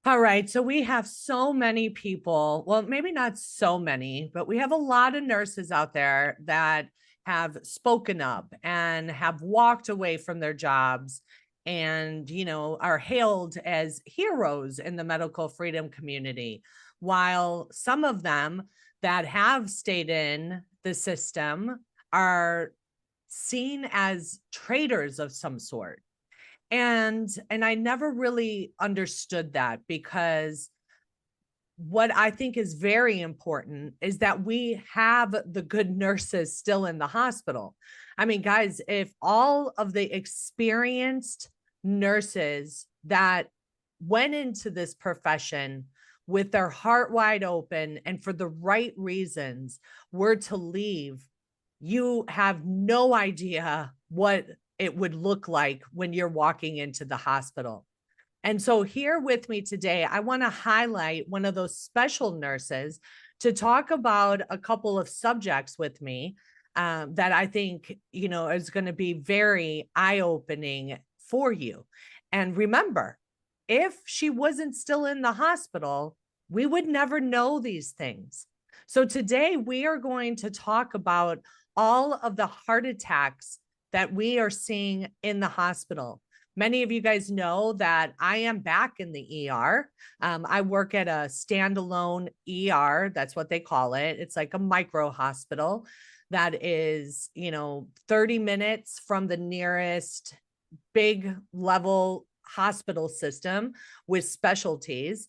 All right. So we have so many people, well, maybe not so many, but we have a lot of nurses out there that have spoken up and have walked away from their jobs and, are hailed as heroes in the medical freedom community. While some of them that have stayed in the system are seen as traitors of some sort. And I never really understood that, because what I think is very important is that we have the good nurses still in the hospital. I mean, guys, if all of the experienced nurses that went into this profession with their heart wide open and for the right reasons were to leave, you have no idea what it would look like when you're walking into the hospital. And so, here with me today, I want to highlight one of those special nurses to talk about a couple of subjects with me that I think, is going to be very eye opening for you. And remember, if she wasn't still in the hospital, we would never know these things. So, today we are going to talk about all of the heart attacks that we are seeing in the hospital. Many of you guys know that I am back in the ER. I work at a standalone ER. That's what they call it. It's like a micro hospital that is, 30 minutes from the nearest big level hospital system with specialties.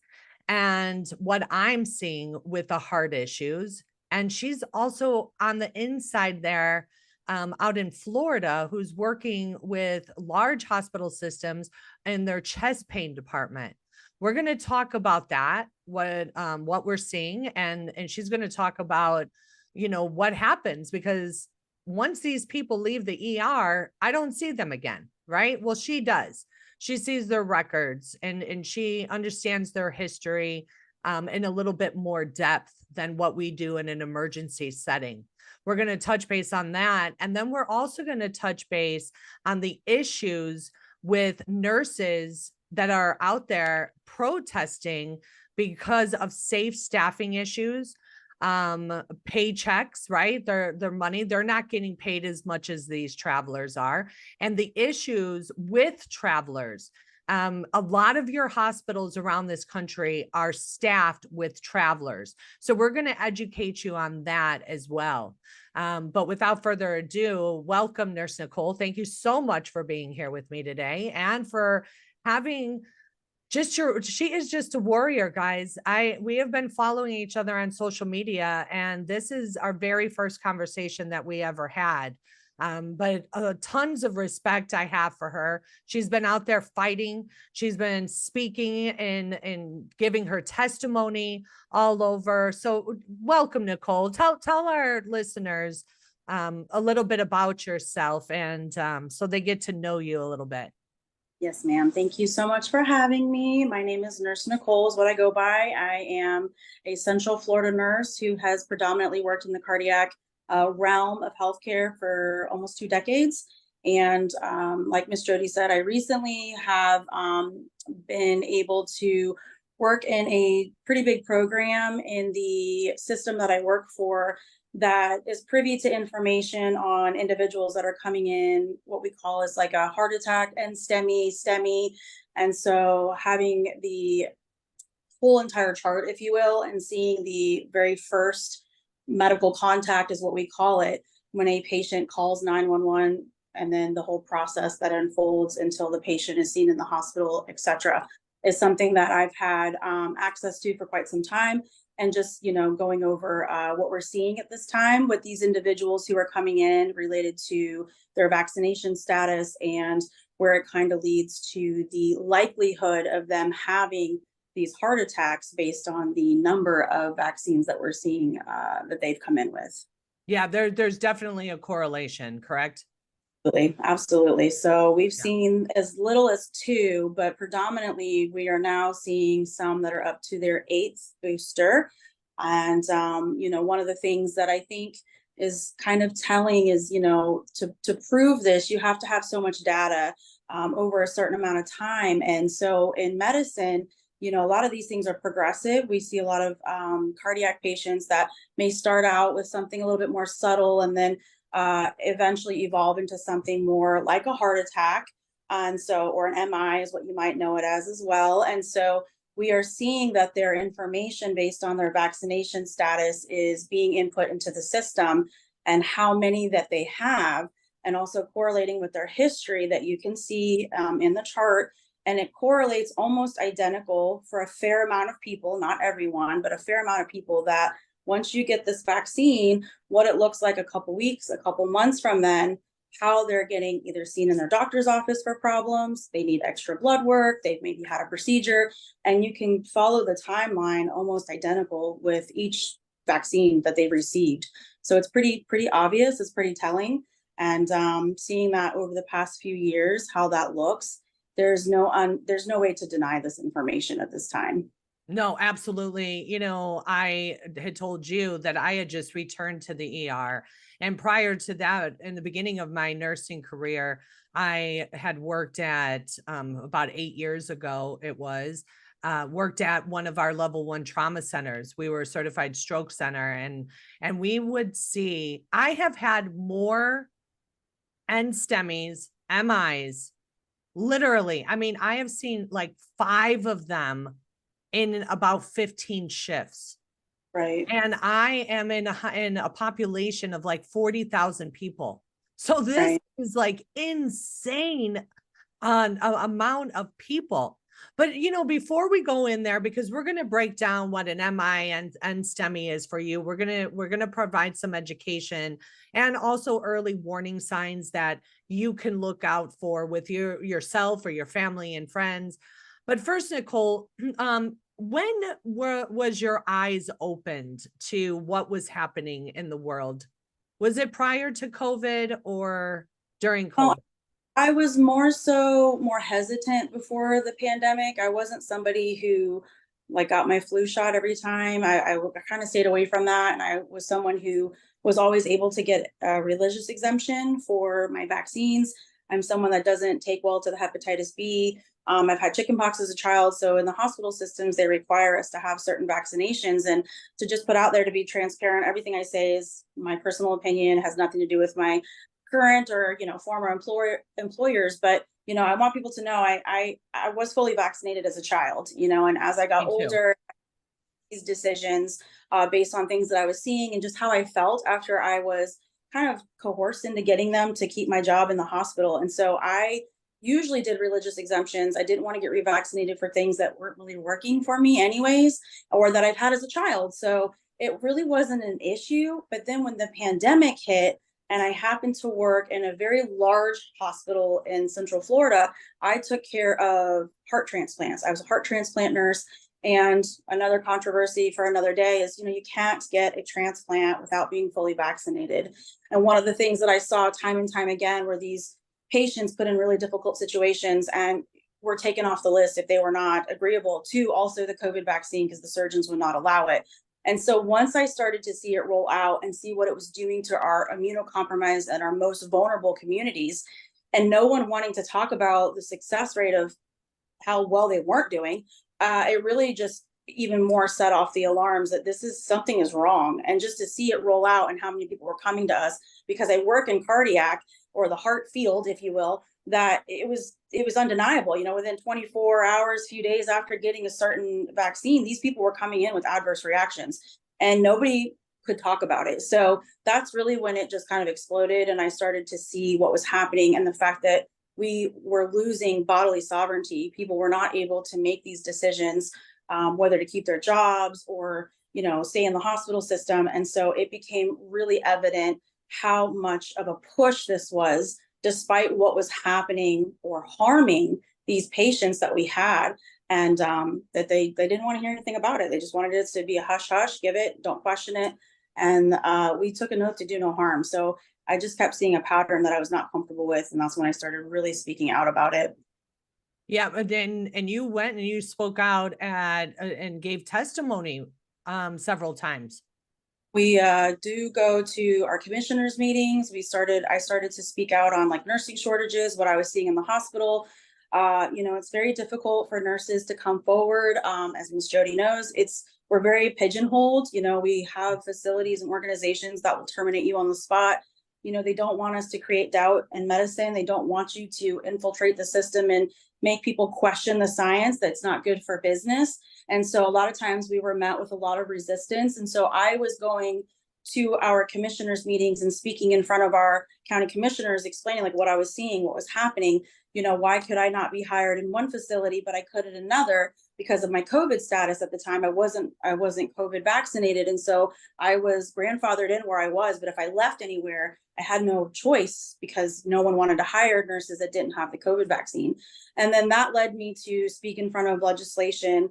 And what I'm seeing with the heart issues, and she's also on the inside there out in Florida, who's working with large hospital systems in their chest pain department. We're going to talk about that, what we're seeing, and she's going to talk about, what happens, because once these people leave the ER, I don't see them again, right? Well, she does. She sees their records and she understands their history in a little bit more depth than what we do in an emergency setting. We're going to touch base on that. And then we're also going to touch base on the issues with nurses that are out there protesting because of safe staffing issues, paychecks, right? Their money, they're not getting paid as much as these travelers are. And the issues with travelers. A lot of your hospitals around this country are staffed with travelers. So we're going to educate you on that as well. But without further ado, welcome, Nurse Nicole. Thank you so much for being here with me today and for having she is just a warrior, guys. We have been following each other on social media, and this is our very first conversation that we ever had. But tons of respect I have for her. She's been out there fighting. She's been speaking and giving her testimony all over. So welcome, Nicole. Tell our listeners a little bit about yourself, and so they get to know you a little bit. Yes, ma'am. Thank you so much for having me. My name is Nurse Nicole is what I go by. I am a Central Florida nurse who has predominantly worked in the cardiac realm of healthcare for almost 2 decades. And like Miss Jodi said, I recently have been able to work in a pretty big program in the system that I work for that is privy to information on individuals that are coming in, what we call is like a heart attack and STEMI. And so having the whole entire chart, if you will, and seeing the very first medical contact is what we call it, when a patient calls 911, and then the whole process that unfolds until the patient is seen in the hospital, etc., is something that I've had access to for quite some time. And just, going over what we're seeing at this time with these individuals who are coming in related to their vaccination status and where it kind of leads to the likelihood of them having these heart attacks based on the number of vaccines that we're seeing that they've come in with. Yeah, there's definitely a correlation, correct? Absolutely. So we've seen as little as 2, but predominantly we are now seeing some that are up to their 8th booster. And, one of the things that I think is kind of telling is, to prove this, you have to have so much data over a certain amount of time. And so in medicine, you know, a lot of these things are progressive. We see a lot of cardiac patients that may start out with something a little bit more subtle and then eventually evolve into something more like a heart attack. And so, or an MI is what you might know it as well. And so we are seeing that their information based on their vaccination status is being input into the system, and how many that they have, and also correlating with their history that you can see in the chart. And it correlates almost identical for a fair amount of people, not everyone, but a fair amount of people, that once you get this vaccine, what it looks like a couple weeks, a couple months from then, how they're getting either seen in their doctor's office for problems, they need extra blood work, they've maybe had a procedure, and you can follow the timeline almost identical with each vaccine that they've received. So it's pretty obvious, it's pretty telling. And seeing that over the past few years, how that looks, there's no way to deny this information at this time. No, absolutely. You know, I had told you that I had just returned to the ER. And prior to that, in the beginning of my nursing career, I had worked at about 8 years ago, it was worked at one of our level 1 trauma centers. We were a certified stroke center, and we would see, I have had more NSTEMIs, MIs, literally. I mean, I have seen like 5 of them in about 15 shifts. Right. And I am in a population of like 40,000 people. So this Right. is like insane on amount of people. But you know, before we go in there, because we're going to break down what an MI and STEMI is for you, we're going to provide some education and also early warning signs that you can look out for with yourself or your family and friends. But first, Nicole, when was your eyes opened to what was happening in the world? Was it prior to COVID or during Well, COVID? I was more hesitant before the pandemic. I wasn't somebody who like got my flu shot every time. I kind of stayed away from that. And I was someone who was always able to get a religious exemption for my vaccines. I'm someone that doesn't take well to the hepatitis B. I've had chickenpox as a child. So in the hospital systems, they require us to have certain vaccinations. And to just put out there, to be transparent, everything I say is my personal opinion, has nothing to do with my current or former employers. But I want people to know I was fully vaccinated as a child, and as I got Me too. older, these decisions based on things that I was seeing and just how I felt after I was kind of coerced into getting them to keep my job in the hospital. And so I usually did religious exemptions. I didn't want to get revaccinated for things that weren't really working for me anyways, or that I've had as a child. So it really wasn't an issue. But then when the pandemic hit, and I happened to work in a very large hospital in Central Florida, I took care of heart transplants. I was a heart transplant nurse. And another controversy for another day is, you can't get a transplant without being fully vaccinated. And one of the things that I saw time and time again were these patients put in really difficult situations and were taken off the list if they were not agreeable to also the COVID vaccine because the surgeons would not allow it. And so once I started to see it roll out and see what it was doing to our immunocompromised and our most vulnerable communities, and no one wanting to talk about the success rate of how well they weren't doing, it really just even more set off the alarms that something is wrong. And just to see it roll out and how many people were coming to us, because I work in cardiac or the heart field, if you will, that it was undeniable. Within 24 hours, few days after getting a certain vaccine, these people were coming in with adverse reactions and nobody could talk about it. So that's really when it just kind of exploded. And I started to see what was happening and the fact that we were losing bodily sovereignty. People were not able to make these decisions, whether to keep their jobs or, stay in the hospital system. And so it became really evident how much of a push this was, despite what was happening or harming these patients that we had. And that they didn't want to hear anything about it. They just wanted it to be a hush hush, give it, don't question it. And we took an oath to do no harm. So I just kept seeing a pattern that I was not comfortable with. And that's when I started really speaking out about it. Yeah, but then and you went and you spoke out and gave testimony several times. We do go to our commissioners meetings. I started to speak out on like nursing shortages, what I was seeing in the hospital. It's very difficult for nurses to come forward. As Ms. Jodi knows, we're very pigeonholed. We have facilities and organizations that will terminate you on the spot. They don't want us to create doubt in medicine. They don't want you to infiltrate the system and make people question the science. That's not good for business. And so a lot of times we were met with a lot of resistance. And so I was going to our commissioners meetings and speaking in front of our county commissioners, explaining like what I was seeing, what was happening. Why could I not be hired in one facility, but I could in another? Because of my COVID status at the time, I wasn't COVID vaccinated. And so I was grandfathered in where I was, but if I left anywhere, I had no choice because no one wanted to hire nurses that didn't have the COVID vaccine. And then that led me to speak in front of legislation.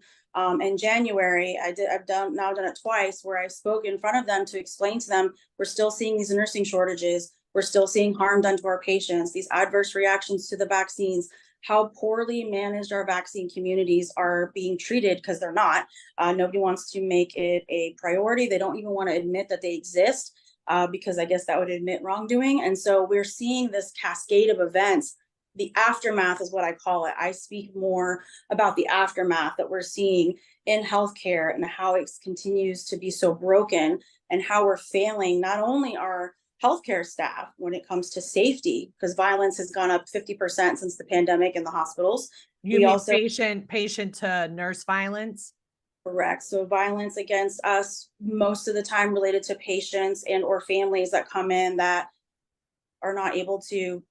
In January, I've done it twice, where I spoke in front of them to explain to them, we're still seeing these nursing shortages. We're still seeing harm done to our patients, these adverse reactions to the vaccines, how poorly managed our vaccine communities are being treated, because they're not. Nobody wants to make it a priority. They don't even want to admit that they exist, because I guess that would admit wrongdoing. And so we're seeing this cascade of events. The aftermath is what I call it. I speak more about the aftermath that we're seeing in healthcare and how it continues to be so broken, and how we're failing not only our healthcare staff when it comes to safety, because violence has gone up 50% since the pandemic in the hospitals. You mean also patient to nurse violence? Correct. So violence against us most of the time related to patients and or families that come in that are not able to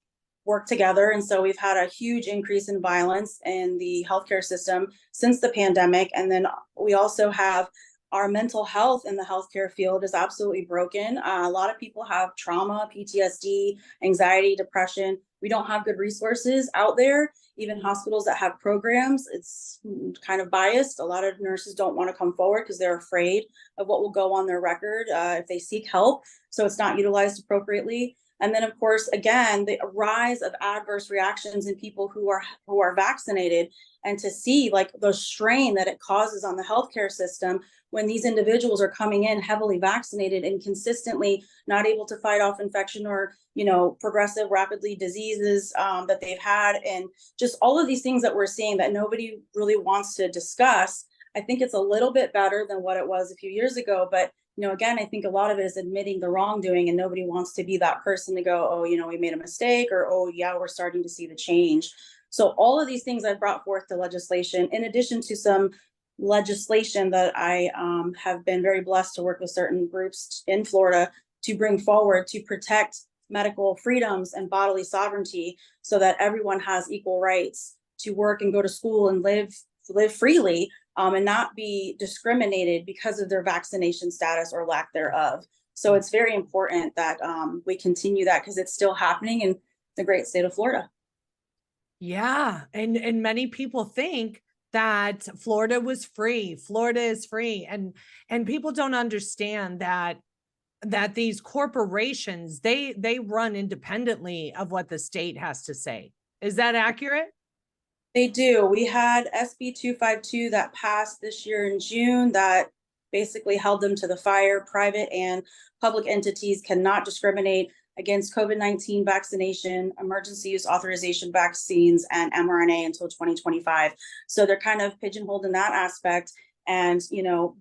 work together. And so we've had a huge increase in violence in the healthcare system since the pandemic. And then we also have our mental health in the healthcare field is absolutely broken. A lot of people have trauma, PTSD, anxiety, depression. We don't have good resources out there. Even hospitals that have programs, it's kind of biased. A lot of nurses don't want to come forward because they're afraid of what will go on their record if they seek help. So it's not utilized appropriately. And then, of course, again, the rise of adverse reactions in people who are vaccinated, and to see like the strain that it causes on the healthcare system when these individuals are coming in heavily vaccinated and consistently not able to fight off infection or, progressive rapidly diseases that they've had, and just all of these things that we're seeing that nobody really wants to discuss. I think it's a little bit better than what it was a few years ago, but again, I think a lot of it is admitting the wrongdoing, and nobody wants to be that person to go, oh, we made a mistake, or, oh, yeah, we're starting to see the change. So all of these things I've brought forth to legislation, in addition to some legislation that I have been very blessed to work with certain groups in Florida to bring forward to protect medical freedoms and bodily sovereignty, so that everyone has equal rights to work and go to school and live freely, and not be discriminated because of their vaccination status or lack thereof. So it's very important that we continue that, because it's still happening in the great state of Florida. Yeah. And many people think that Florida was free. Florida is free. And people don't understand that these corporations, they run independently of what the state has to say. Is that accurate? They do. We had SB 252 that passed this year in June that basically held them to the fire. Private and public entities cannot discriminate against COVID-19 vaccination, emergency use authorization vaccines, and mRNA until 2025. So they're kind of pigeonholed in that aspect, and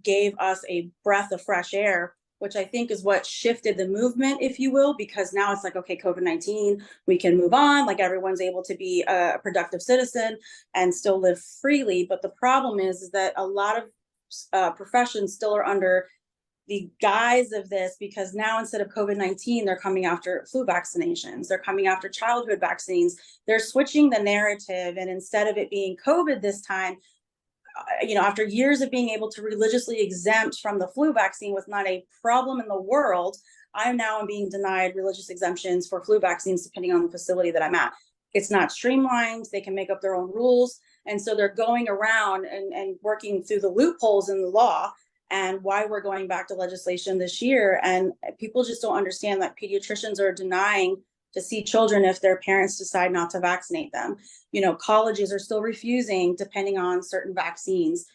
gave us a breath of fresh air, which I think is what shifted the movement, if you will, because now it's like, okay, COVID-19, we can move on. Like, everyone's able to be a productive citizen and still live freely. But the problem is that a lot of professions still are under the guise of this, because now instead of COVID-19, they're coming after flu vaccinations. They're coming after childhood vaccines. They're switching the narrative. And instead of it being COVID this time, after years of being able to religiously exempt from the flu vaccine was not a problem in the world, I now am being denied religious exemptions for flu vaccines depending on the facility that I'm at. It's not streamlined. They can make up their own rules. And so they're going around and working through the loopholes in the law, and why we're going back to legislation this year. And people just don't understand that pediatricians are denying to see children if their parents decide not to vaccinate them. Colleges are still refusing depending on certain vaccines.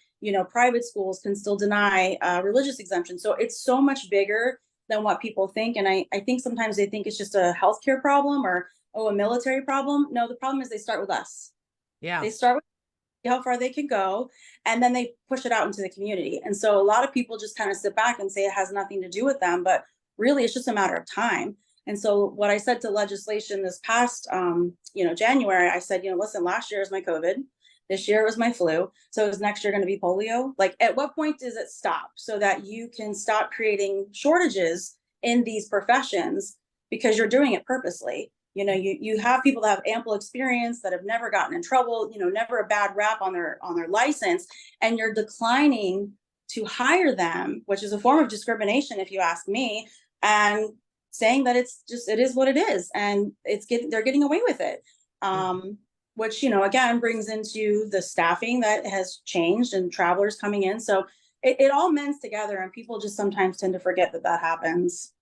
Private schools can still deny religious exemptions. So it's so much bigger than what people think. And I think sometimes they think it's just a healthcare problem or, a military problem. No, the problem is they start with us. Yeah. They start with how far they can go, and then they push it out into the community. And so a lot of people just kind of sit back and say it has nothing to do with them, but really it's just a matter of time. And so what I said to legislation this past January, I said, listen, last year was my COVID, this year was my flu, so is next year going to be polio? Like, at what point does it stop so that you can stop creating shortages in these professions because you're doing it purposely? You have people that have ample experience, that have never gotten in trouble, never a bad rap on their license, and you're declining to hire them, which is a form of discrimination, if you ask me, and saying that it is what it is, and they're getting away with it. Which, again, brings into the staffing that has changed and travelers coming in. So it all mends together, and people just sometimes tend to forget that happens.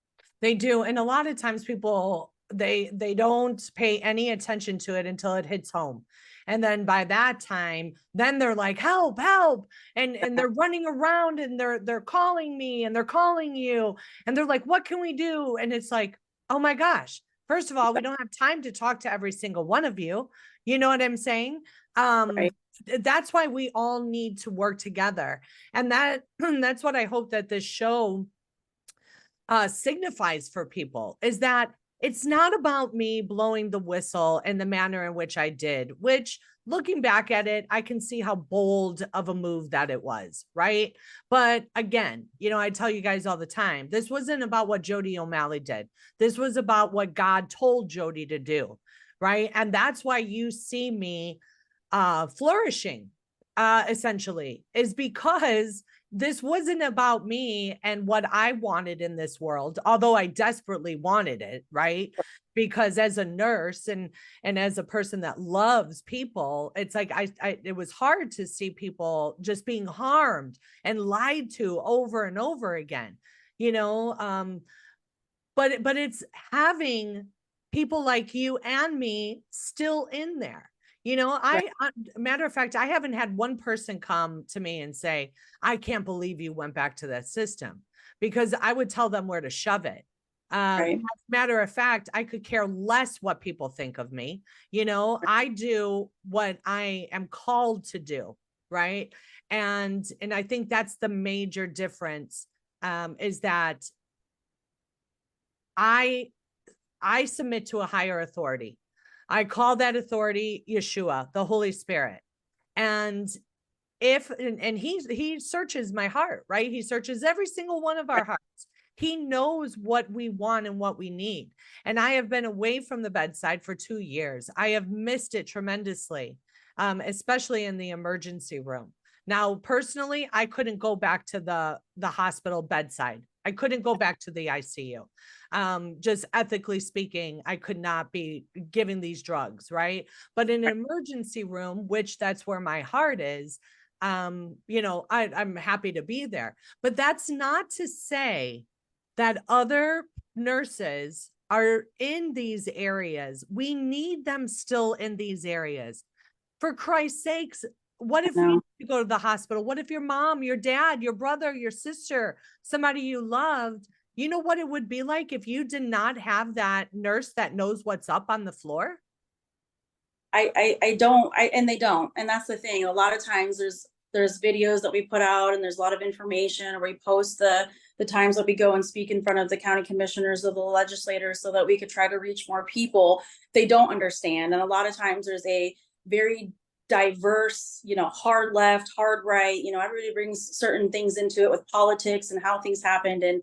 They do. And a lot of times people, they don't pay any attention to it until it hits home. And then by that time, then they're like, help, help. And they're running around, and they're calling me, and they're calling you, and they're like, what can we do? And it's like, oh my gosh, first of all, we don't have time to talk to every single one of you. You know what I'm saying? Right. That's why we all need to work together. And that's what I hope that this show signifies for people, is that it's not about me blowing the whistle in the manner in which I did, which, looking back at it, I can see how bold of a move that it was, right? But again, I tell you guys all the time, this wasn't about what Jodi O'Malley did. This was about what God told Jodi to do, right? And that's why you see me flourishing, essentially, is because this wasn't about me and what I wanted in this world, although I desperately wanted it, right? Because as a nurse and as a person that loves people, it's like it was hard to see people just being harmed and lied to over and over again, but it's having people like you and me still in there. Matter of fact, I haven't had one person come to me and say, I can't believe you went back to that system, because I would tell them where to shove it. Right. Matter of fact, I could care less what people think of me. I do what I am called to do. Right. And I think that's the major difference, is that I submit to a higher authority. I call that authority Yeshua, the Holy Spirit. And he searches my heart, right? He searches every single one of our hearts. He knows what we want and what we need. And I have been away from the bedside for 2 years. I have missed it tremendously, especially in the emergency room. Now, personally, I couldn't go back to the hospital bedside. I couldn't go back to the ICU. Just ethically speaking, I could not be giving these drugs, right? But in an emergency room, which that's where my heart is, I'm happy to be there. But that's not to say that other nurses are in these areas. We need them still in these areas. For Christ's sakes, what if you go to the hospital? What if your mom, your dad, your brother, your sister, somebody you loved, you know what it would be like if you did not have that nurse that knows what's up on the floor? I don't, and they don't. And that's the thing. A lot of times there's videos that we put out, and there's a lot of information, or we post the times that we go and speak in front of the county commissioners or the legislators so that we could try to reach more people. They don't understand. And a lot of times there's a very diverse, hard left, hard right, everybody brings certain things into it with politics and how things happened. And,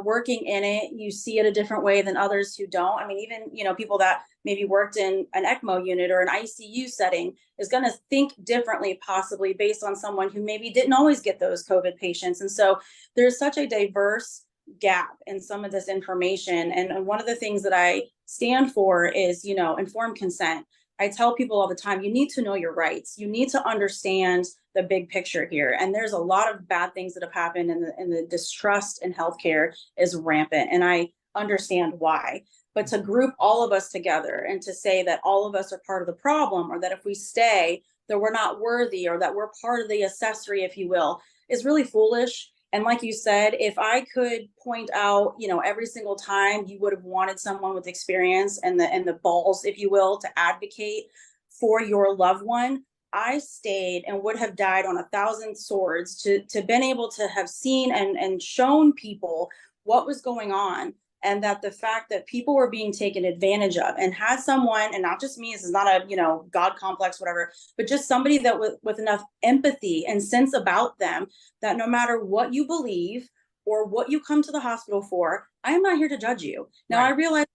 working in it, you see it a different way than others who don't. I mean, even, people that maybe worked in an ECMO unit or an ICU setting is going to think differently, possibly based on someone who maybe didn't always get those COVID patients. And so there's such a diverse gap in some of this information. And one of the things that I stand for is, informed consent. I tell people all the time, you need to know your rights. You need to understand the big picture here. And there's a lot of bad things that have happened, and the distrust in healthcare is rampant. And I understand why. But to group all of us together and to say that all of us are part of the problem, or that if we stay, that we're not worthy, or that we're part of the accessory, if you will, is really foolish. And like you said, if I could point out, every single time you would have wanted someone with experience and the balls, if you will, to advocate for your loved one, I stayed and would have died on 1,000 swords to been able to have seen and shown people what was going on, and that the fact that people were being taken advantage of, and had someone, and not just me, this is not a, God complex, whatever, but just somebody that with enough empathy and sense about them, that no matter what you believe or what you come to the hospital for, I am not here to judge you. Now, I Right. realize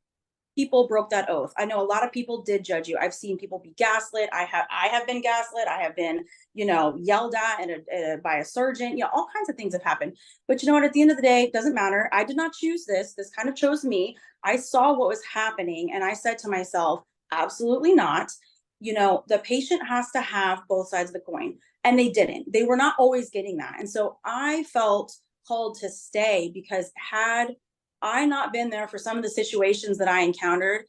people broke that oath. I know a lot of people did judge you. I've seen people be gaslit. I have been gaslit. I have been, yelled at and by a surgeon. All kinds of things have happened. But you know what? At the end of the day, it doesn't matter. I did not choose this. This kind of chose me. I saw what was happening, and I said to myself, absolutely not. The patient has to have both sides of the coin, and they didn't. They were not always getting that, and so I felt called to stay, because had I not been there for some of the situations that I encountered,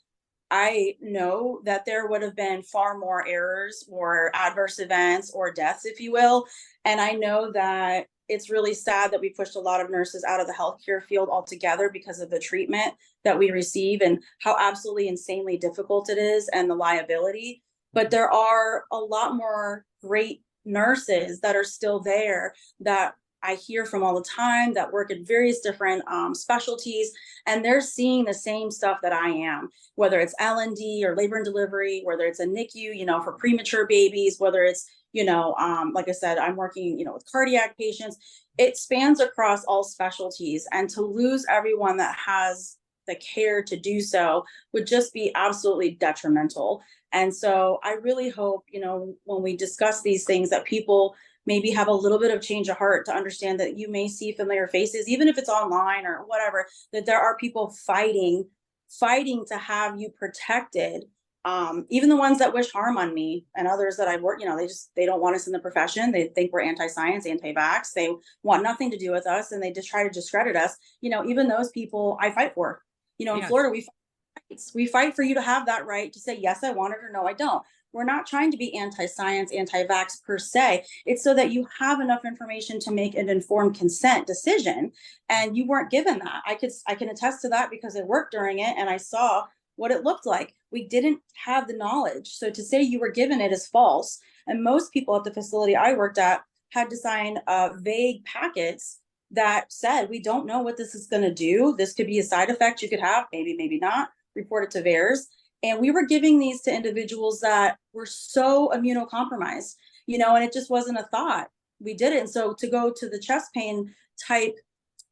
I know that there would have been far more errors or adverse events or deaths, if you will. And I know that it's really sad that we pushed a lot of nurses out of the healthcare field altogether because of the treatment that we receive and how absolutely insanely difficult it is, and the liability. But there are a lot more great nurses that are still there, that I hear from all the time, that work in various different specialties, and they're seeing the same stuff that I am, whether it's L&D or labor and delivery, whether it's a NICU, for premature babies, whether it's, like I said, I'm working, with cardiac patients. It spans across all specialties, and to lose everyone that has the care to do so would just be absolutely detrimental. And so I really hope, when we discuss these things, that people maybe have a little bit of change of heart to understand that you may see familiar faces, even if it's online or whatever, that there are people fighting to have you protected. Even the ones that wish harm on me and others that I work, they don't want us in the profession. They think we're anti-science, anti-vax. They want nothing to do with us, and they just try to discredit us. Even those people I fight for. In Yes. Florida, we fight for you to have that right to say, yes, I want it, or no, I don't. We're not trying to be anti-science, anti-vax per se. It's so that you have enough information to make an informed consent decision. And you weren't given that. I can attest to that, because I worked during it and I saw what it looked like. We didn't have the knowledge. So to say you were given it is false. And most people at the facility I worked at had to sign vague packets that said, we don't know what this is going to do. This could be a side effect you could have, maybe, maybe not. Report it to VAERS. And we were giving these to individuals that were so immunocompromised, and it just wasn't a thought. We did it. And so to go to the chest pain type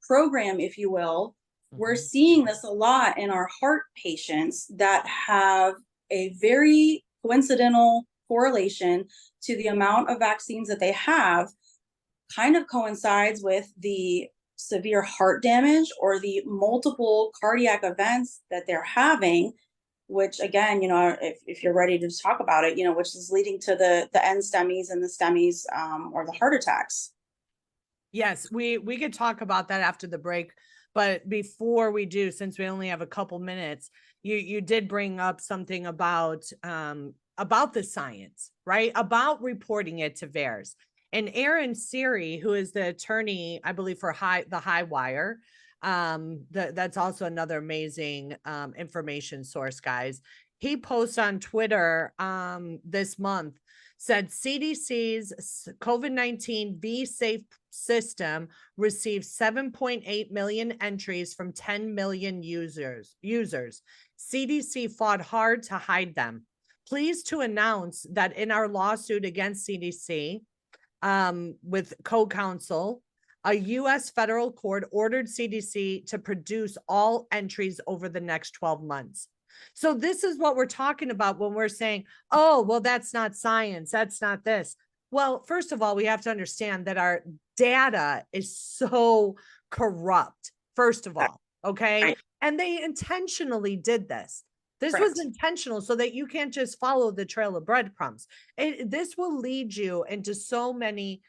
program, if you will, we're seeing this a lot in our heart patients that have a very coincidental correlation to the amount of vaccines that they have, kind of coincides with the severe heart damage or the multiple cardiac events that they're having, which again, if you're ready to talk about it, which is leading to the end STEMIs and the STEMIs, or the heart attacks. Yes, we could talk about that after the break, but before we do, since we only have a couple minutes, you did bring up something about the science, right? About reporting it to VAERS. And Aaron Siri, who is the attorney, I believe, for the High Wire, that's also another amazing information source, guys. He posts on Twitter this month, said CDC's COVID-19 Be Safe system received 7.8 million entries from 10 million users. CDC fought hard to hide them. Pleased to announce that in our lawsuit against CDC, with co-counsel, a U.S. federal court ordered CDC to produce all entries over the next 12 months. So this is what we're talking about when we're saying, oh, well, that's not science. That's not this. Well, first of all, we have to understand that our data is so corrupt, first of all. Okay. Right. And they intentionally did this. This Correct. was intentional, so that you can't just follow the trail of breadcrumbs. This will lead you into so many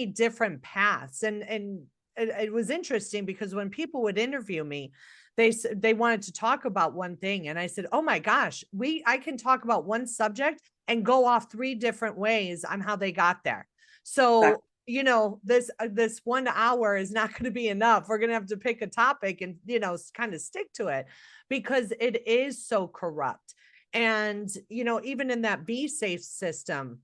different paths. And it was interesting, because when people would interview me, they wanted to talk about one thing. And I said, oh my gosh, I can talk about one subject and go off 3 different ways on how they got there. So, this 1 hour is not going to be enough. We're going to have to pick a topic and, kind of stick to it, because it is so corrupt. And, even in that Be Safe system,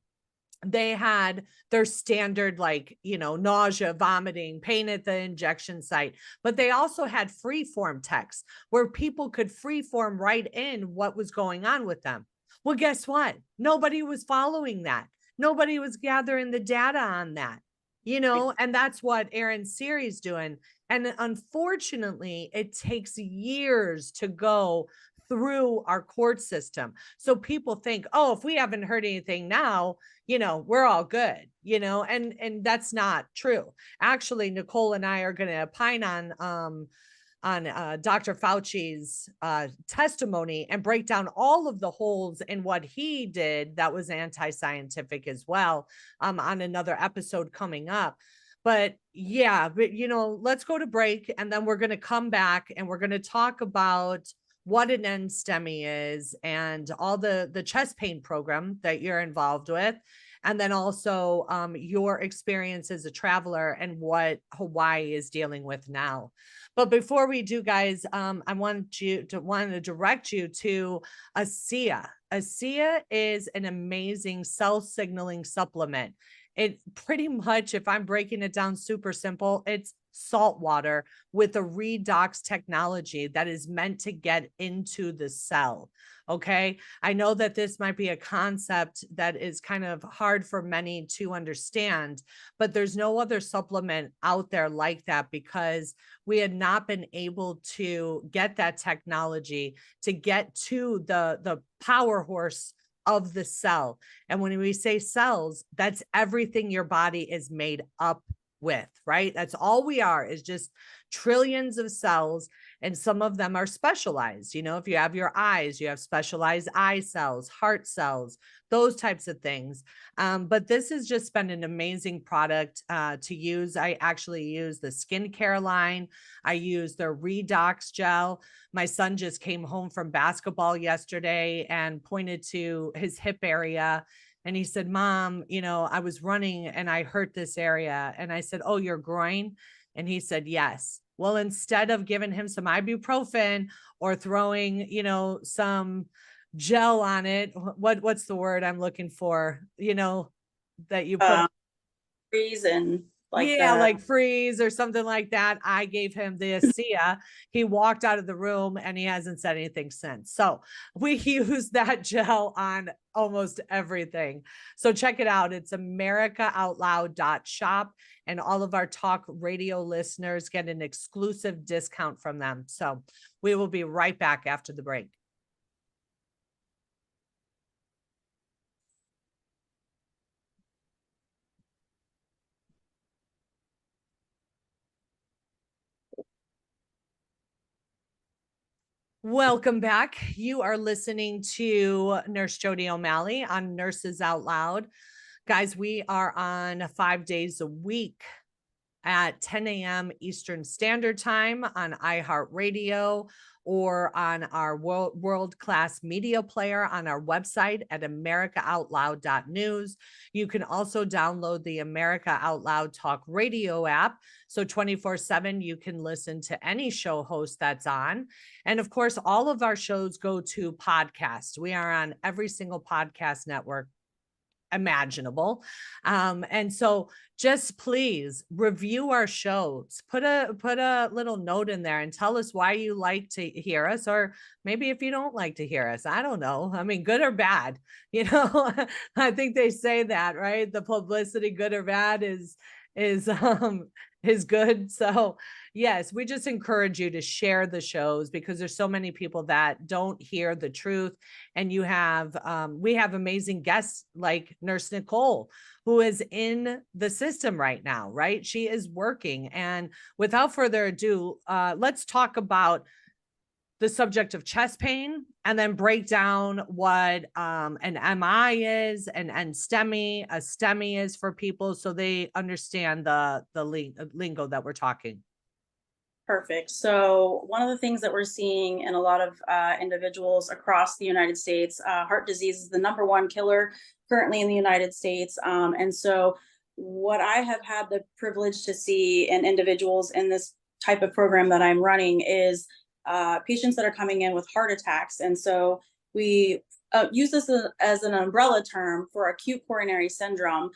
they had their standard, like, nausea, vomiting, pain at the injection site, but they also had free form text where people could free form right in what was going on with them. Well, guess what? Nobody was following that. Nobody was gathering the data on that, and that's what Aaron Siri's doing. And unfortunately, it takes years to go through our court system. So people think, oh, if we haven't heard anything now, we're all good, and that's not true. Actually, Nicole and I are going to opine on Dr. Fauci's testimony and break down all of the holes in what he did that was anti-scientific as well, on another episode coming up. But yeah, let's go to break, and then we're going to come back and we're going to talk about what an NSTEMI is and all the chest pain program that you're involved with. And then also your experience as a traveler and what Hawaii is dealing with now. But before we do, guys, I want to direct you to ASEA. ASEA is an amazing cell signaling supplement. It pretty much, if I'm breaking it down super simple, it's salt water with a redox technology that is meant to get into the cell. Okay. I know that this might be a concept that is kind of hard for many to understand, but there's no other supplement out there like that, because we had not been able to get that technology to get to the power horse of the cell. And when we say cells, that's everything your body is made up with, right? That's all we are, is just trillions of cells. And some of them are specialized. If you have your eyes, you have specialized eye cells, heart cells, those types of things. But this has just been an amazing product to use. I actually use the skincare line. I use their redox gel. My son just came home from basketball yesterday and pointed to his hip area. And he said, Mom, I was running and I hurt this area. And I said, oh, your groin? And he said, yes. Well, instead of giving him some ibuprofen or throwing, some gel on it, what's the word I'm looking for, that you put freeze and like freeze or something like that, I gave him the ASEA. He walked out of the room and he hasn't said anything since. So we use that gel on almost everything. So check it out. It's americaoutloud.shop, and all of our talk radio listeners get an exclusive discount from them. So we will be right back after the break. Welcome back. You are listening to Nurse Jodi O'Malley on Nurses Out Loud. Guys, we are on 5 days a week at 10 a.m. Eastern Standard Time on iHeartRadio, or on our world-class media player on our website at americaoutloud.news. You can also download the America Out Loud Talk Radio app. So 24/7, you can listen to any show host that's on. And of course, all of our shows go to podcast. We are on every single podcast network imaginable. And so just please review our shows, put a little note in there and tell us why you like to hear us, or maybe if you don't like to hear us, I don't know. I mean, good or bad, I think they say that, right? The publicity, good or bad, is good. So yes, we just encourage you to share the shows, because there's so many people that don't hear the truth. And we have amazing guests like Nurse Nicole, who is in the system right now, right? She is working. And without further ado, let's talk about the subject of chest pain, and then break down what an MI is, and STEMI, a STEMI is for people, so they understand the lingo that we're talking. Perfect. So one of the things that we're seeing in a lot of individuals across the United States, heart disease is the #1 killer currently in the United States. And so what I have had the privilege to see in individuals in this type of program that I'm running is patients that are coming in with heart attacks. And so we use this as an umbrella term for acute coronary syndrome,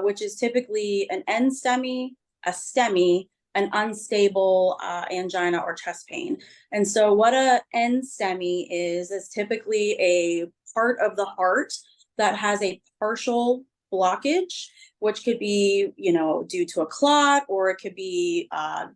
which is typically an NSTEMI, a STEMI, an unstable angina or chest pain. And so what a NSTEMI is typically a part of the heart that has a partial blockage, which could be, due to a clot, or it could be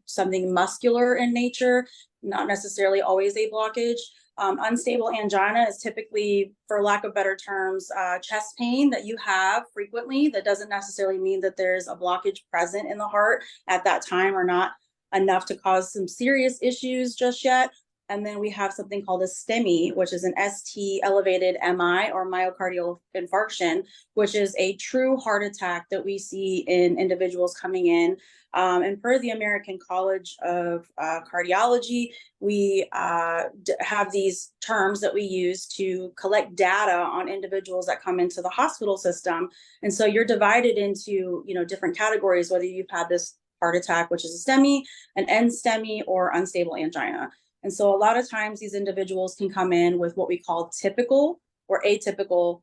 something muscular in nature, not necessarily always a blockage. Unstable angina is typically, for lack of better terms, chest pain that you have frequently. That doesn't necessarily mean that there's a blockage present in the heart at that time, or not enough to cause some serious issues just yet. And then we have something called a STEMI, which is an ST elevated MI, or myocardial infarction, which is a true heart attack that we see in individuals coming in. And per the American College of Cardiology, we have these terms that we use to collect data on individuals that come into the hospital system. And so you're divided into, different categories, whether you've had this heart attack, which is a STEMI, an NSTEMI, or unstable angina. And so a lot of times these individuals can come in with what we call typical or atypical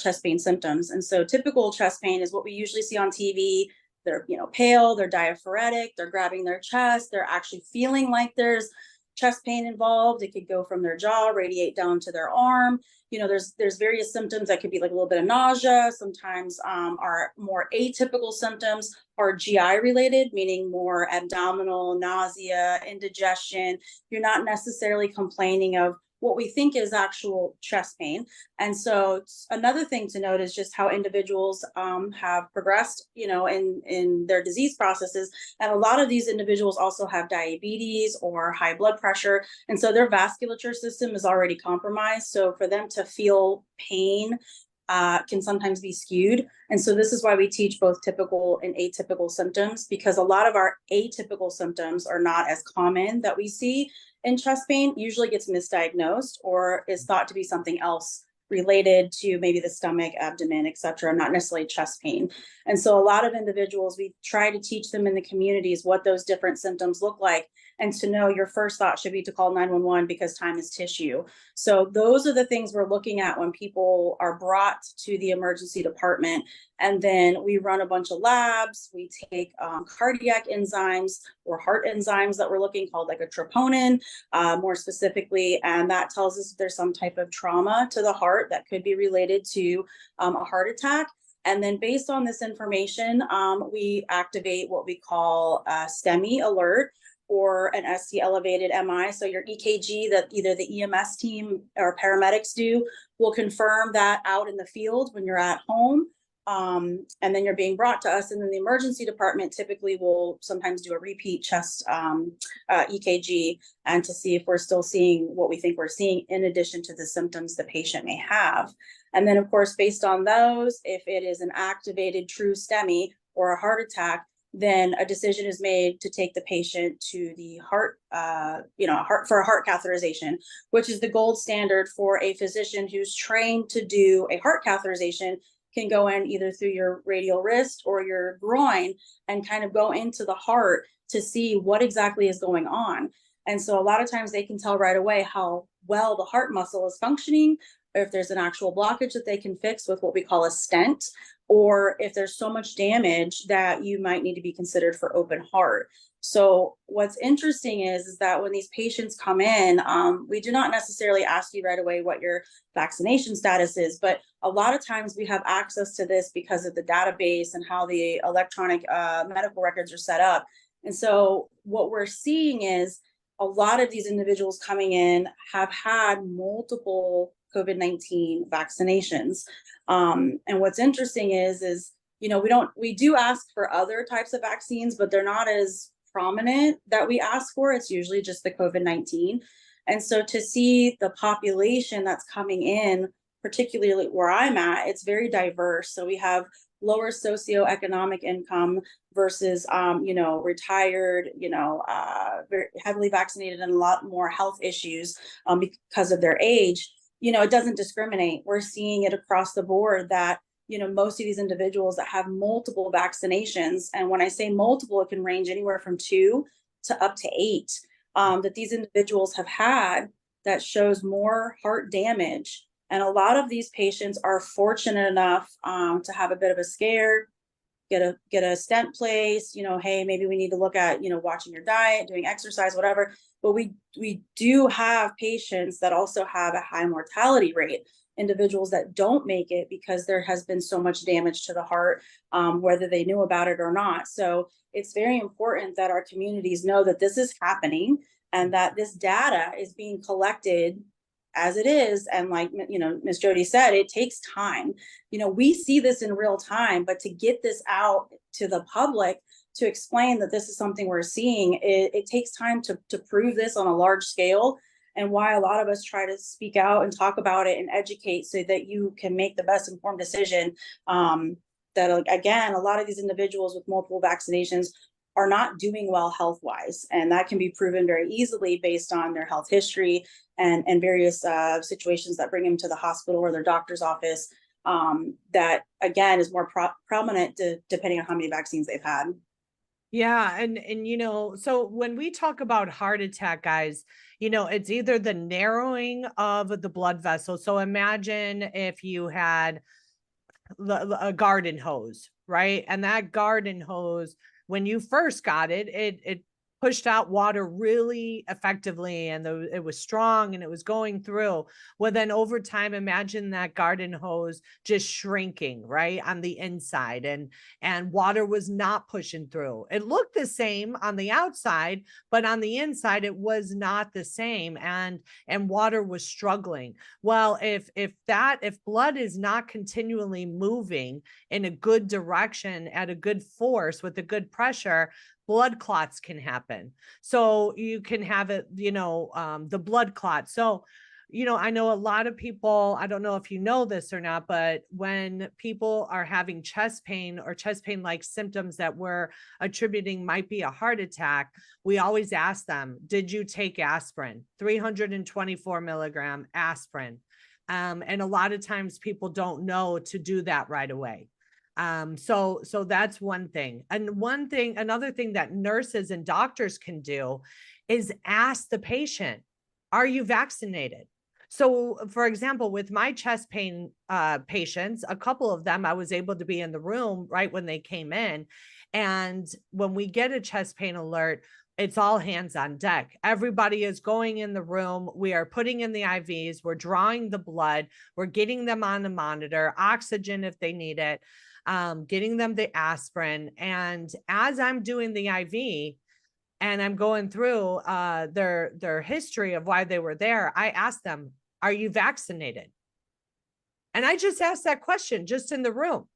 chest pain symptoms. And so typical chest pain is what we usually see on TV. They're, pale, they're diaphoretic, they're grabbing their chest, they're actually feeling like there's chest pain involved. It could go from their jaw, radiate down to their arm. There's various symptoms that could be like a little bit of nausea. Sometimes our more atypical symptoms are GI related, meaning more abdominal, nausea, indigestion. You're not necessarily complaining of what we think is actual chest pain. And so another thing to note is just how individuals have progressed, in their disease processes. And a lot of these individuals also have diabetes or high blood pressure. And so their vasculature system is already compromised. So for them to feel pain can sometimes be skewed. And so this is why we teach both typical and atypical symptoms, because a lot of our atypical symptoms are not as common that we see in chest pain, usually gets misdiagnosed or is thought to be something else related to maybe the stomach, abdomen, etc., not necessarily chest pain. And so a lot of individuals, we try to teach them in the communities what those different symptoms look like, and to know your first thought should be to call 911 because time is tissue. So those are the things we're looking at when people are brought to the emergency department. And then we run a bunch of labs. We take cardiac enzymes or heart enzymes that we're looking, called like a troponin, more specifically, and that tells us if there's some type of trauma to the heart that could be related to a heart attack. And then based on this information, we activate what we call a STEMI alert, or an ST elevated MI. So your EKG that either the EMS team or paramedics do will confirm that out in the field when you're at home. And then you're being brought to us, and then the emergency department typically will sometimes do a repeat chest EKG, and to see if we're still seeing what we think we're seeing, in addition to the symptoms the patient may have. And then of course, based on those, if it is an activated true STEMI or a heart attack, then a decision is made to take the patient to the heart, for a heart catheterization, which is the gold standard for a physician who's trained to do a heart catheterization. Can go in either through your radial wrist or your groin and kind of go into the heart to see what exactly is going on. And so a lot of times they can tell right away how well the heart muscle is functioning, or if there's an actual blockage that they can fix with what we call a stent, or if there's so much damage that you might need to be considered for open heart. So what's interesting is that when these patients come in, we do not necessarily ask you right away what your vaccination status is, but a lot of times we have access to this because of the database and how the electronic medical records are set up. And so what we're seeing is a lot of these individuals coming in have had multiple COVID-19 vaccinations. And what's interesting is, we do ask for other types of vaccines, but they're not as prominent that we ask for. It's usually just the COVID-19. And so to see the population that's coming in, particularly where I'm at, it's very diverse. So we have lower socioeconomic income versus, retired, very heavily vaccinated, and a lot more health issues because of their age. It doesn't discriminate. We're seeing it across the board that, most of these individuals that have multiple vaccinations, and when I say multiple, it can range anywhere from 2 to up to 8, that these individuals have had, that shows more heart damage And a lot of these patients are fortunate enough to have a bit of a scare, get a stent placed, hey, maybe we need to look at, watching your diet, doing exercise, whatever. But we do have patients that also have a high mortality rate, individuals that don't make it because there has been so much damage to the heart, whether they knew about it or not. So it's very important that our communities know that this is happening and that this data is being collected as it is. And like, Ms. Jodi said, it takes time. We see this in real time, but to get this out to the public, to explain that this is something we're seeing, it takes time to prove this on a large scale. And why a lot of us try to speak out and talk about it and educate so that you can make the best informed decision. That again, a lot of these individuals with multiple vaccinations are not doing well health-wise. And that can be proven very easily based on their health history and various situations that bring them to the hospital or their doctor's office. That again is more prominent depending on how many vaccines they've had. Yeah. And, so when we talk about heart attack, guys, it's either the narrowing of the blood vessel. So imagine if you had a garden hose, right? And that garden hose, when you first got it, it pushed out water really effectively, and it was strong and it was going through. Well, then over time, imagine that garden hose just shrinking right on the inside, and water was not pushing through. It looked the same on the outside, but on the inside it was not the same, and water was struggling. Well, if blood is not continually moving in a good direction at a good force with a good pressure, blood clots can happen. So you can have it, the blood clot. So, I know a lot of people, I don't know if you know this or not, but when people are having chest pain or chest pain like symptoms that we're attributing might be a heart attack, we always ask them, did you take aspirin? 324 milligram aspirin. And a lot of times people don't know to do that right away. So that's one thing. And another thing that nurses and doctors can do is ask the patient, are you vaccinated? So for example, with my chest pain patients, a couple of them, I was able to be in the room right when they came in. And when we get a chest pain alert, it's all hands on deck. Everybody is going in the room. We are putting in the IVs. We're drawing the blood. We're getting them on the monitor, oxygen if they need it, getting them the aspirin. And as I'm doing the IV and I'm going through their history of why they were there, I ask them, are you vaccinated? And I just asked that question just in the room,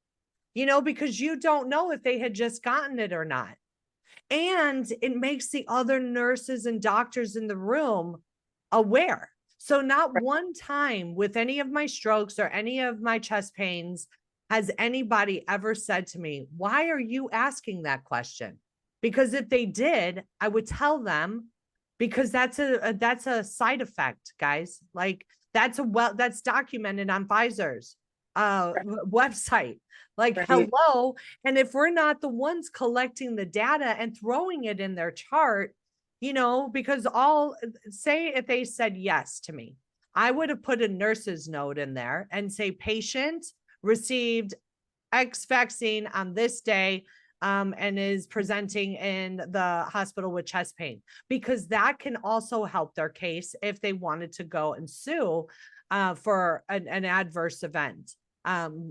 because you don't know if they had just gotten it or not. And it makes the other nurses and doctors in the room aware. So not one time with any of my strokes or any of my chest pains has anybody ever said to me, why are you asking that question? Because if they did, I would tell them, because that's a side effect, guys. Like that's documented on Pfizer's website. Like, hello. And if we're not the ones collecting the data and throwing it in their chart, because say if they said yes to me, I would have put a nurse's note in there and say patient received X vaccine on this day, and is presenting in the hospital with chest pain, because that can also help their case if they wanted to go and sue for an adverse event,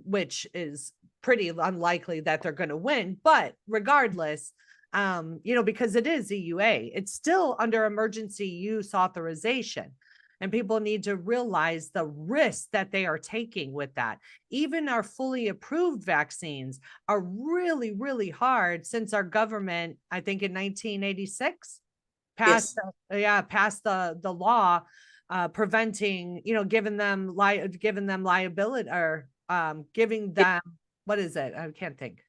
which is pretty unlikely that they're going to win. But regardless, because it is EUA, it's still under emergency use authorization. And people need to realize the risk that they are taking with that. Even our fully approved vaccines are really, really hard, since our government, I think in 1986, passed the law preventing, giving them liability, or giving them, what is it? I can't think.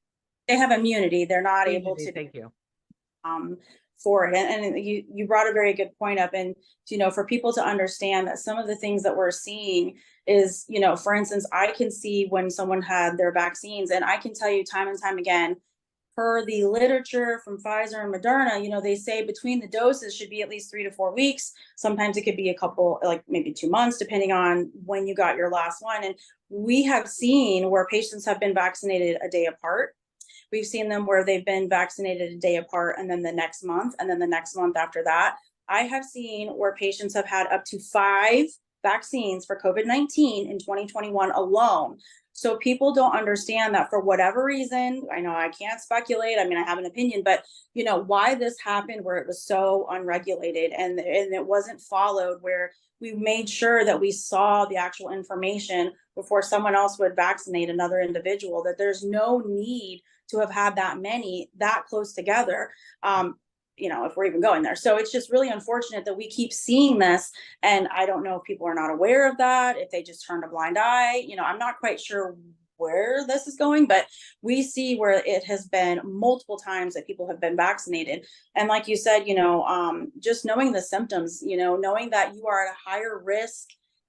They have immunity. They're not able to. Thank you. For it. And you brought a very good point up. And, for people to understand that some of the things that we're seeing is, for instance, I can see when someone had their vaccines, and I can tell you time and time again, per the literature from Pfizer and Moderna, you know, they say between the doses should be at least 3 to 4 weeks. Sometimes it could be a couple, like maybe 2 months, depending on when you got your last one. And we have seen where patients have been vaccinated a day apart. We've seen them where they've been vaccinated a day apart and then the next month and then the next month after that. I have seen where patients have had up to 5 vaccines for COVID-19 in 2021 alone. So people don't understand that for whatever reason, I know I can't speculate. I mean, I have an opinion, but you know, why this happened where it was so unregulated and it wasn't followed, where we made sure that we saw the actual information before someone else would vaccinate another individual, that there's no need to have had that many that close together. You know, if we're even going there. So it's just really unfortunate that we keep seeing this. And I don't know if people are not aware of that, if they just turned a blind eye. You know, I'm not quite sure where this is going, but we see where it has been multiple times that people have been vaccinated. And like you said, you know, just knowing the symptoms, you know, knowing that you are at a higher risk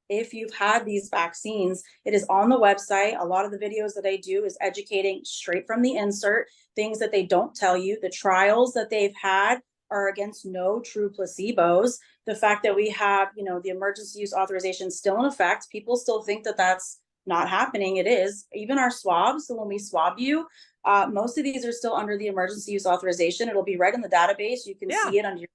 if you've had these vaccines. It is on the website. A lot of the videos that I do is educating straight from the insert, things that they don't tell you. The trials that they've had are against no true placebos. The fact that we have, you know, the emergency use authorization still in effect, people still think that that's not happening. It is. Even our swabs, so when we swab you, most of these are still under the emergency use authorization. It'll be right in the database. You can Yeah. see it under your,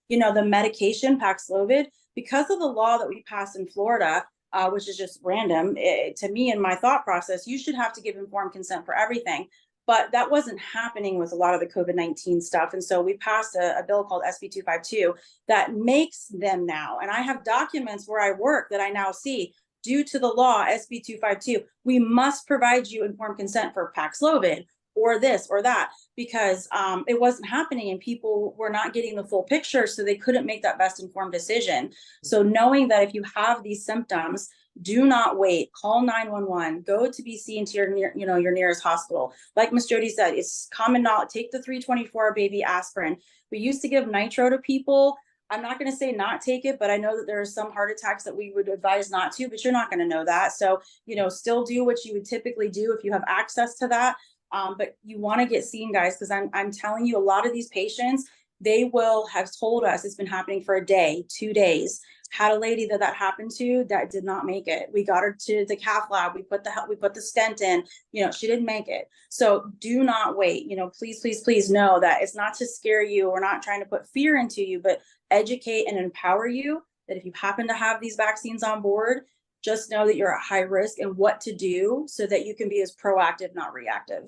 you know, the medication Paxlovid, because of the law that we passed in Florida, which is just random. To me, in my thought process, you should have to give informed consent for everything. But that wasn't happening with a lot of the COVID-19 stuff. And so we passed a bill called SB 252 that makes them now. And I have documents where I work that I now see, due to the law SB 252, we must provide you informed consent for Paxlovid or this or that, because it wasn't happening and people were not getting the full picture, so they couldn't make that best informed decision. So knowing that if you have these symptoms, do not wait, call 911, go to be seen to your nearest hospital. Like Miss Jodi said, it's common knowledge, take the 324 baby aspirin. We used to give nitro to people. I'm not going to say not take it, but I know that there are some heart attacks that we would advise not to, but you're not going to know that. So, you know, still do what you would typically do if you have access to that. But you want to get seen, guys, because I'm telling you, a lot of these patients, they will have told us it's been happening for a day, 2 days. Had a lady that happened to that did not make it. We got her to the cath lab. We put the stent in. You know, she didn't make it. So do not wait. You know, please, please, please know that it's not to scare you. We're not trying to put fear into you, but educate and empower you that if you happen to have these vaccines on board, just know that you're at high risk and what to do so that you can be as proactive, not reactive.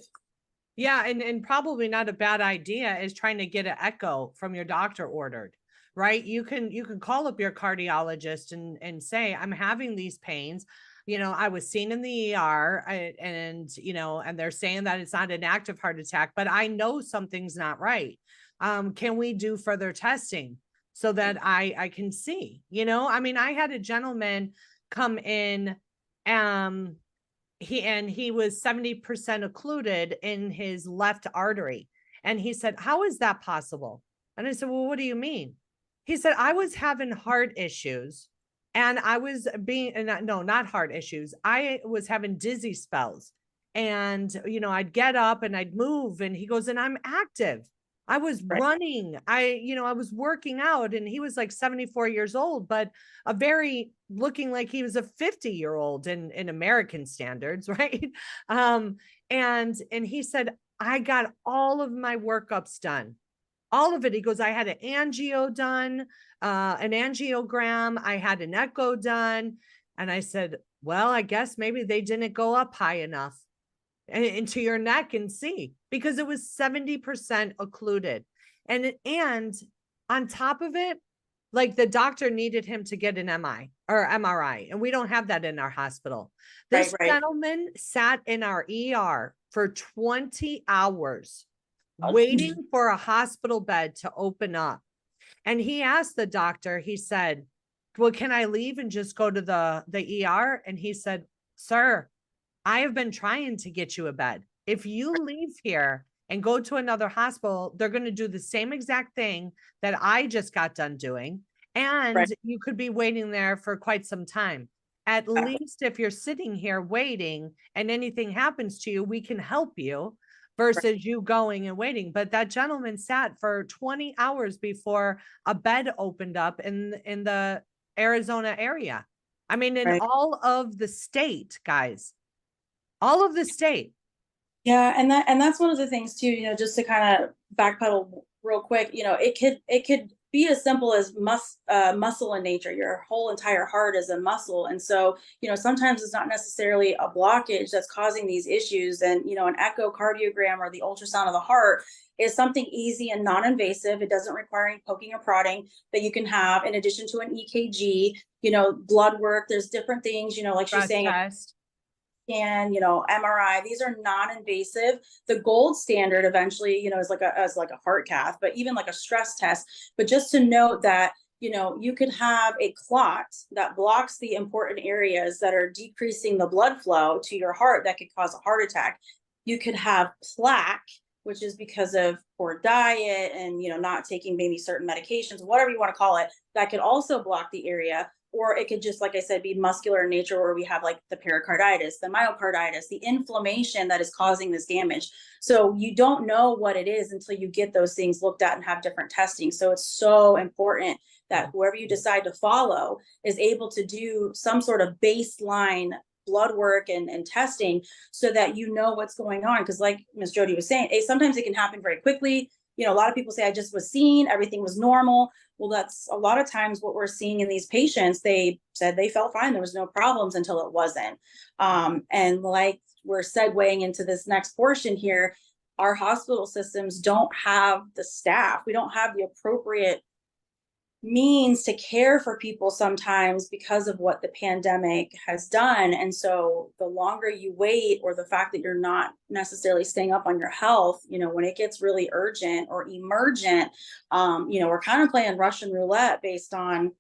Yeah, and probably not a bad idea is trying to get an echo from your doctor ordered, right? You can call up your cardiologist and say, I'm having these pains. You know, I was seen in the ER and you know, and they're saying that it's not an active heart attack, but I know something's not right. Can we do further testing so that I can see, you know? I mean, I had a gentleman come in, he was 70% occluded in his left artery. And he said, how is that possible? And I said, well, what do you mean? He said, I was having heart issues and I was no, not heart issues. I was having dizzy spells and, you know, I'd get up and I'd move, and he goes, and I'm active. I was running. I was working out, and he was like 74 years old, but looking like he was a 50-year-old in American standards, right? And he said, I got all of my workups done, all of it. He goes, I had an angio done, an angiogram, I had an echo done. And I said, well, I guess maybe they didn't go up high enough into your neck and see, because it was 70% occluded. And on top of it, like the doctor needed him to get an MI or MRI, and we don't have that in our hospital. This gentleman sat in our ER for 20 hours waiting for a hospital bed to open up. And he asked the doctor, he said, well, can I leave and just go to the ER? And he said, sir, I have been trying to get you a bed. If you leave here and go to another hospital, they're going to do the same exact thing that I just got done doing. And you could be waiting there for quite some time. At least if you're sitting here waiting and anything happens to you, we can help you. versus you going and waiting. But that gentleman sat for 20 hours before a bed opened up in the Arizona area. I mean, in Right. all of the state, guys, all of the state. Yeah, and that's one of the things too, just to kind of backpedal real quick, it could be as simple as muscle in nature. Your whole entire heart is a muscle. And so, sometimes it's not necessarily a blockage that's causing these issues. And, an echocardiogram or the ultrasound of the heart is something easy and non-invasive. It doesn't require any poking or prodding that you can have in addition to an EKG, blood work. There's different things, like she's Stress saying, test. scan, MRI. These are non-invasive. The gold standard eventually, is like a heart cath, but even like a stress test. But just to note that, you could have a clot that blocks the important areas that are decreasing the blood flow to your heart that could cause a heart attack. You could have plaque, which is because of poor diet and not taking maybe certain medications, whatever you want to call it, that could also block the area. Or it could just, like I said, be muscular in nature, where we have like the pericarditis, the myocarditis, the inflammation that is causing this damage. So you don't know what it is until you get those things looked at and have different testing. So it's so important that whoever you decide to follow is able to do some sort of baseline blood work and testing, so that you know what's going on. Because like Ms. Jodi was saying, sometimes it can happen very quickly. A lot of people say, I just was seen, everything was normal. Well, that's a lot of times what we're seeing in these patients. They said they felt fine, there was no problems, until it wasn't. And like we're segueing into this next portion here, our hospital systems don't have the staff. We don't have the appropriate means to care for people sometimes because of what the pandemic has done. And so the longer you wait, or the fact that you're not necessarily staying up on your health, when it gets really urgent or emergent, we're kind of playing Russian roulette based on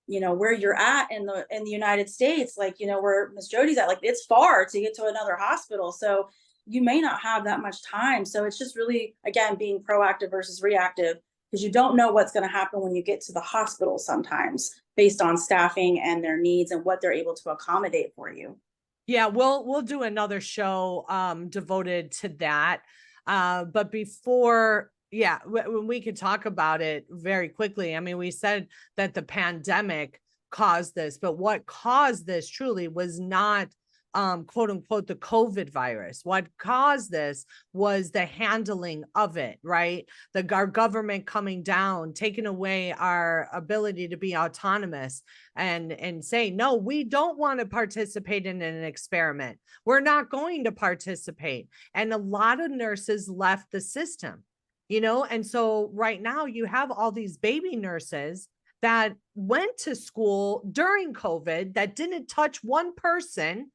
where you're at in the United States. Like, where Miss Jodi's at, like, it's far to get to another hospital, so you may not have that much time. So it's just really, again, being proactive versus reactive, because you don't know what's going to happen when you get to the hospital sometimes, based on staffing and their needs and what they're able to accommodate for you. Yeah, we'll do another show devoted to that. But before, yeah, when we could talk about it very quickly. I mean, we said that the pandemic caused this, but what caused this truly was not quote unquote the COVID virus. What caused this was the handling of it, right? Our government coming down, taking away our ability to be autonomous, and say, no, we don't want to participate in an experiment. We're not going to participate. And a lot of nurses left the system, and so right now you have all these baby nurses that went to school during COVID that didn't touch one person.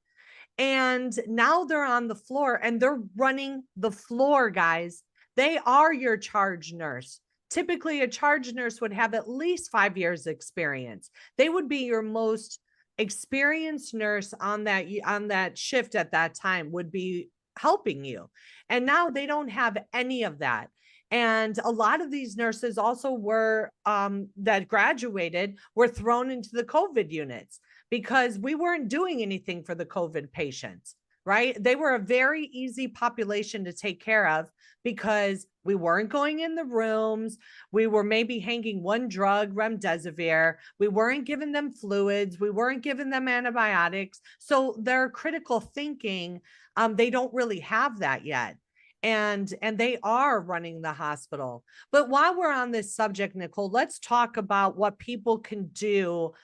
And now they're on the floor and they're running the floor, guys. They are your charge nurse. Typically, a charge nurse would have at least 5 years experience. They would be your most experienced nurse on that shift at that time, would be helping you. And now they don't have any of that. And a lot of these nurses also were that graduated were thrown into the COVID units, because we weren't doing anything for the COVID patients, right? They were a very easy population to take care of, because we weren't going in the rooms. We were maybe hanging one drug, remdesivir. We weren't giving them fluids. We weren't giving them antibiotics. So their critical thinking, they don't really have that yet. And they are running the hospital. But while we're on this subject, Nicole, let's talk about what people can do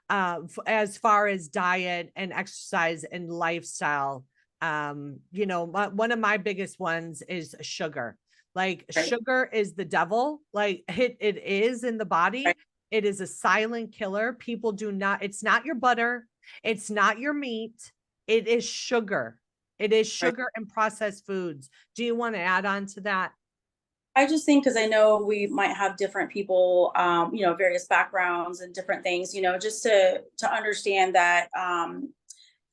as far as diet and exercise and lifestyle. One of my biggest ones is sugar. Like, Right. sugar is the devil. Like, it is in the body. Right. It is a silent killer. People do not, it's not your butter. It's not your meat. It is sugar. It is Right. sugar and processed foods. Do you want to add on to that? I just think, because I know we might have different people, various backgrounds and different things, just to understand that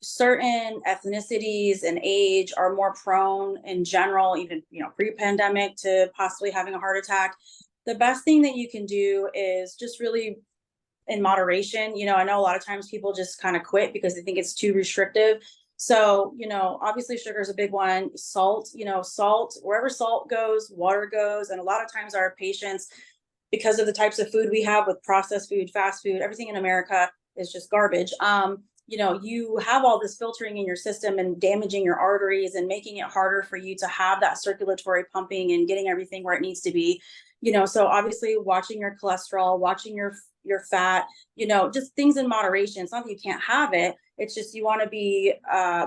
certain ethnicities and age are more prone in general, even pre-pandemic, to possibly having a heart attack. The best thing that you can do is just really in moderation. I know a lot of times people just kind of quit because they think it's too restrictive. So, obviously sugar is a big one. Salt, salt, wherever salt goes, water goes. And a lot of times our patients, because of the types of food we have with processed food, fast food, everything in America is just garbage. You have all this filtering in your system and damaging your arteries and making it harder for you to have that circulatory pumping and getting everything where it needs to be. So obviously watching your cholesterol, watching your fat, just things in moderation. It's not that you can't have it. It's just you want to be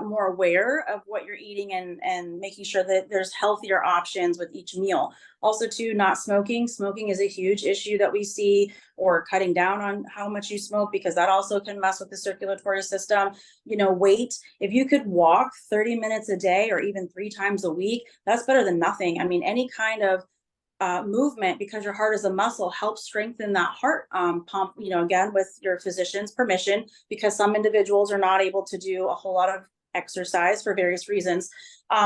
more aware of what you're eating and making sure that there's healthier options with each meal. Also, too, not smoking. Smoking is a huge issue that we see, or cutting down on how much you smoke, because that also can mess with the circulatory system. Weight. If you could walk 30 minutes a day or even 3 times a week, that's better than nothing. I mean, any kind of movement, because your heart is a muscle, helps strengthen that heart pump, again, with your physician's permission, because some individuals are not able to do a whole lot of exercise for various reasons.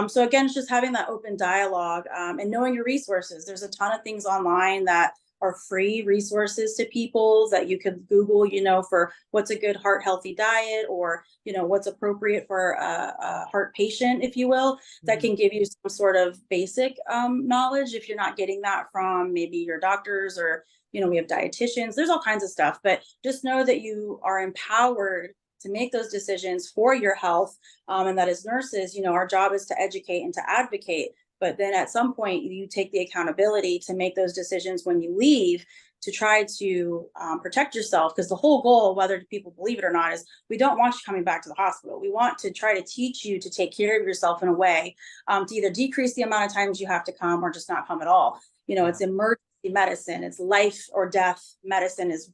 So again, it's just having that open dialogue and knowing your resources. There's a ton of things online that are free resources to people that you could Google, for what's a good heart healthy diet, or, what's appropriate for a heart patient, if you will, that can give you some sort of basic knowledge if you're not getting that from maybe your doctors, or, we have dietitians. There's all kinds of stuff, but just know that you are empowered to make those decisions for your health. And that as nurses, our job is to educate and to advocate. But then at some point, you take the accountability to make those decisions when you leave, to try to protect yourself. Because the whole goal, whether people believe it or not, is we don't want you coming back to the hospital. We want to try to teach you to take care of yourself in a way to either decrease the amount of times you have to come, or just not come at all. It's emergency medicine. It's life or death medicine is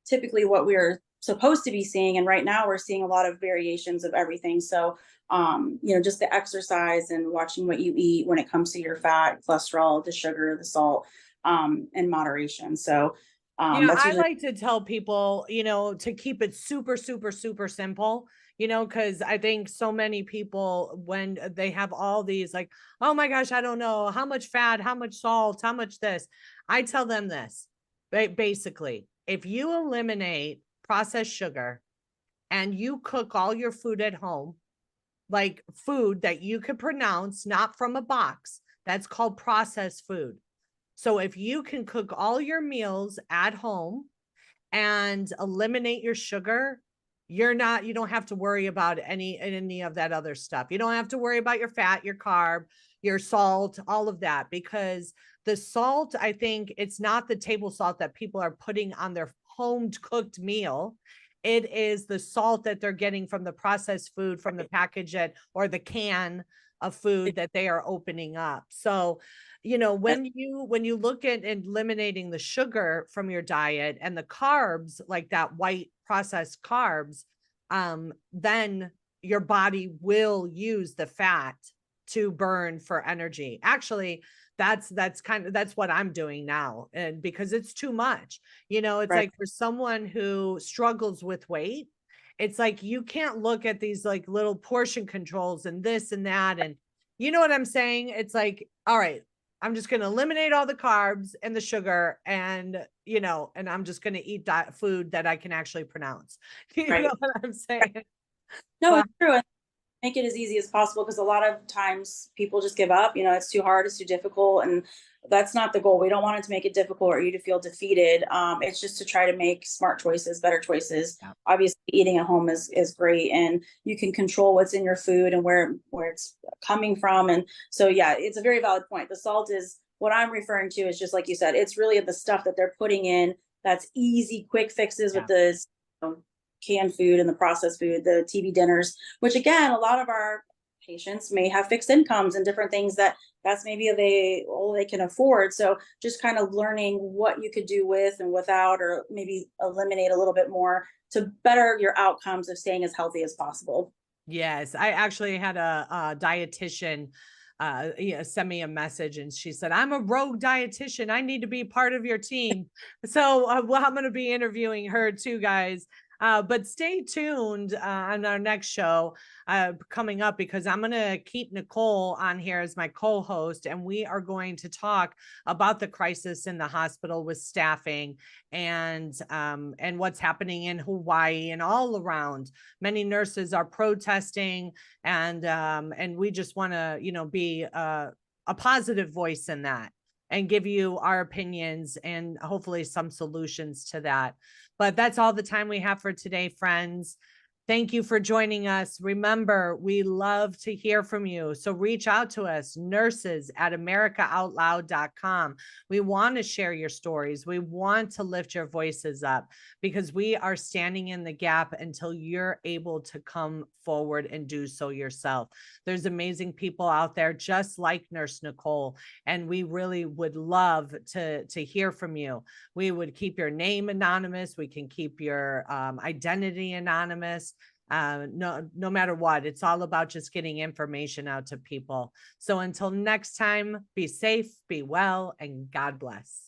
typically what we're supposed to be seeing. And right now we're seeing a lot of variations of everything. So just the exercise and watching what you eat when it comes to your fat, cholesterol, the sugar, the salt, in moderation. So that's I usually like to tell people, to keep it super, super, super simple, because I think so many people, when they have all these, like, oh my gosh, I don't know how much fat, how much salt, how much this, I tell them this, basically, if you eliminate processed sugar and you cook all your food at home, like food that you could pronounce, not from a box, that's called processed food. So if you can cook all your meals at home and eliminate your sugar, you don't have to worry about any of that other stuff. You don't have to worry about your fat, your carb, your salt, all of that, because the salt, I think it's not the table salt that people are putting on their home cooked meal. It is the salt that they're getting from the processed food, from the package or the can of food that they are opening up. So, when you look at eliminating the sugar from your diet and the carbs, like that white processed carbs, then your body will use the fat to burn for energy. Actually, that's what I'm doing now. And because it's too much, it's right. like for someone who struggles with weight, it's like, you can't look at these like little portion controls and this and that. And you know what I'm saying? It's like, all right, I'm just going to eliminate all the carbs and the sugar, and, and I'm just going to eat that food that I can actually pronounce. You Right. know what I'm saying? No, But it's true. Make it as easy as possible, because a lot of times people just give up. It's too hard, it's too difficult, and that's not the goal. We don't want it to make it difficult or you to feel defeated. It's just to try to make smart choices, better choices. yeah. Obviously eating at home is great, and you can control what's in your food and where it's coming from. And so yeah, it's a very valid point. The salt is what I'm referring to, is just like you said, it's really the stuff that they're putting in that's easy, quick fixes with the canned food and the processed food, the TV dinners, which again, a lot of our patients may have fixed incomes and different things that's maybe all they can afford. So just kind of learning what you could do with and without, or maybe eliminate a little bit more to better your outcomes of staying as healthy as possible. Yes, I actually had a dietitian send me a message, and she said, I'm a rogue dietitian, I need to be part of your team. So well, I'm going to be interviewing her too, guys. But stay tuned on our next show coming up, because I'm going to keep Nicole on here as my co-host, and we are going to talk about the crisis in the hospital with staffing and what's happening in Hawaii and all around. Many nurses are protesting, and we just want to, be a positive voice in that and give you our opinions and hopefully some solutions to that. But that's all the time we have for today, friends. Thank you for joining us. Remember, we love to hear from you. So reach out to us, nurses@americaoutloud.com. We want to share your stories. We want to lift your voices up, because we are standing in the gap until you're able to come forward and do so yourself. There's amazing people out there just like Nurse Nicole, and we really would love to hear from you. We would keep your name anonymous. We can keep your identity anonymous. No matter what, it's all about just getting information out to people. So until next time, be safe, be well, and God bless.